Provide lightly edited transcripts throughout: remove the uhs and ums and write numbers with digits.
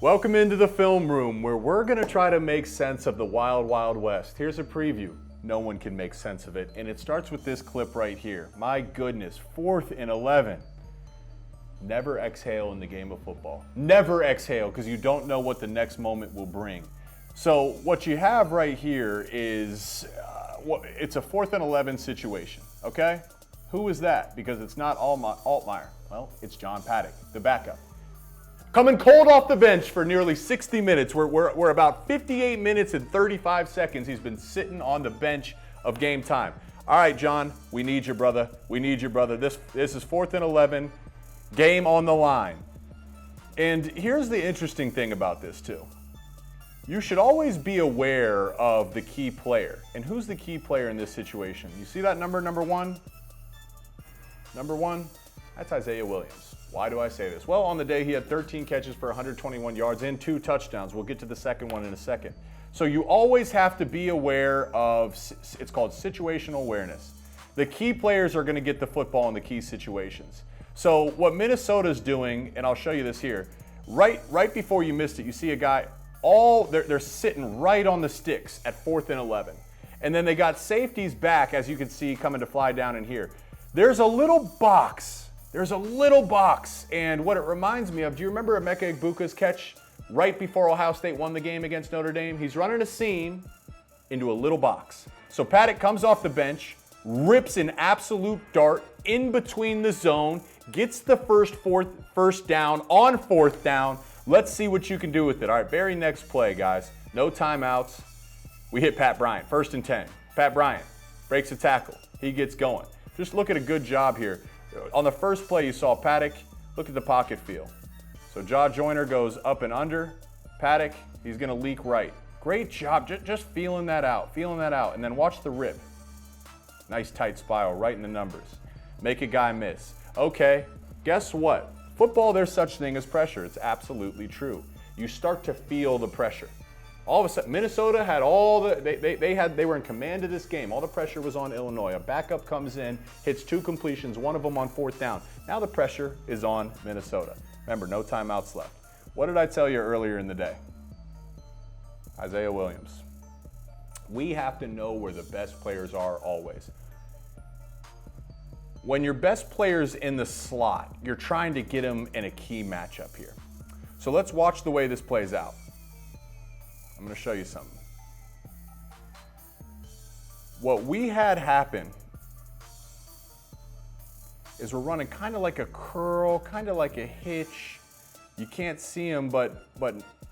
Welcome into the film room where we're going to try to make sense of the Wild Wild West. Here's a preview. No one can make sense of it, and it starts with this clip right here. My goodness, 4th and 11. Never exhale in the game of football. Never exhale, because you don't know what the next moment will bring. So what you have right here is, it's a 4th and 11 situation, okay? Who is that? Because it's not Altmaier. Well, it's John Paddock, the backup. Coming cold off the bench for nearly 60 minutes. We're about 58 minutes and 35 seconds he's been sitting on the bench of game time. All right, John, we need you, brother. We need you, brother. This is 4th and 11, game on the line. And here's the interesting thing about this, too. You should always be aware of the key player. And who's the key player in this situation? You see that number one? Number one? That's Isaiah Williams. Why do I say this? Well, on the day he had 13 catches for 121 yards and 2 touchdowns. We'll get to the second one in a second. So you always have to be aware of, it's called situational awareness. The key players are going to get the football in the key situations. So what Minnesota's doing, and I'll show you this here, right before you missed it, you see a guy, they're sitting right on the sticks at 4th and 11. And then they got safeties back, as you can see, coming to fly down in here. There's a little box. And what it reminds me of, do you remember Emeka Egbuka's catch right before Ohio State won the game against Notre Dame? He's running a seam into a little box. So Paddock comes off the bench, rips an absolute dart in between the zone, gets the first down on 4th down. Let's see what you can do with it. All right, very next play, guys. No timeouts. We hit Pat Bryant, 1st and 10. Pat Bryant breaks a tackle. He gets going. Just look at a good job here. On the first play, you saw Paddock. Look at the pocket feel. So Jaw Joyner goes up and under. Paddock, he's going to leak right. Great job, just feeling that out. And then watch the rip. Nice tight spiral right in the numbers. Make a guy miss. Okay, guess what? Football, there's such thing as pressure. It's absolutely true. You start to feel the pressure. All of a sudden, Minnesota had they were in command of this game. All the pressure was on Illinois. A backup comes in, hits 2 completions, one of them on 4th down. Now the pressure is on Minnesota. Remember, no timeouts left. What did I tell you earlier in the day? Isaiah Williams. We have to know where the best players are always. When your best player's in the slot, you're trying to get him in a key matchup here. So let's watch the way this plays out. I'm going to show you something. What we had happen is we're running kind of like a curl, kind of like a hitch. You can't see him, but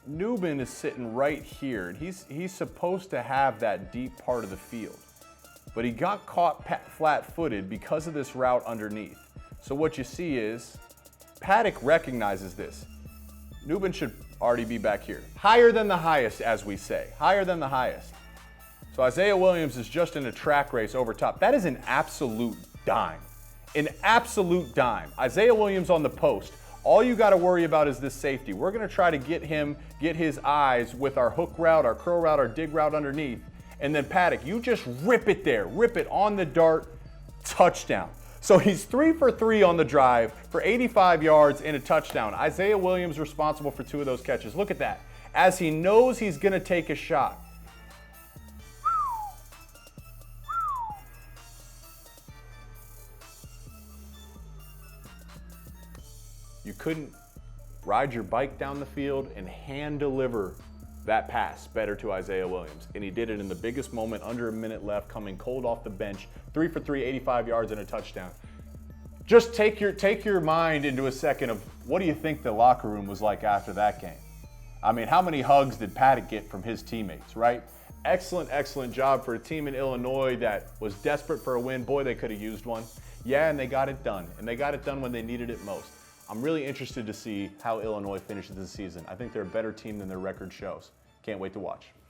Newman is sitting right here. And he's supposed to have that deep part of the field. But he got caught flat-footed because of this route underneath. So what you see is Paddock recognizes this. Newman should already be back here. Higher than the highest, as we say. Higher than the highest. So Isaiah Williams is just in a track race over top. That is an absolute dime. An absolute dime. Isaiah Williams on the post. All you got to worry about is this safety. We're going to try to get his eyes with our hook route, our curl route, our dig route underneath. And then Paddock, you just rip it there. Rip it on the dart. Touchdown. So he's 3 for 3 on the drive for 85 yards and a touchdown. Isaiah Williams responsible for 2 of those catches. Look at that. As he knows he's going to take a shot. You couldn't ride your bike down the field and hand deliver that pass better to Isaiah Williams. And he did it in the biggest moment, under a minute left, coming cold off the bench, 3 for 3, 85 yards and a touchdown. Just take your mind into a second of what do you think the locker room was like after that game? I mean, how many hugs did Paddock get from his teammates, right? Excellent job for a team in Illinois that was desperate for a win. Boy, they could have used one. Yeah, and they got it done. And they got it done when they needed it most. I'm really interested to see how Illinois finishes the season. I think they're a better team than their record shows. Can't wait to watch.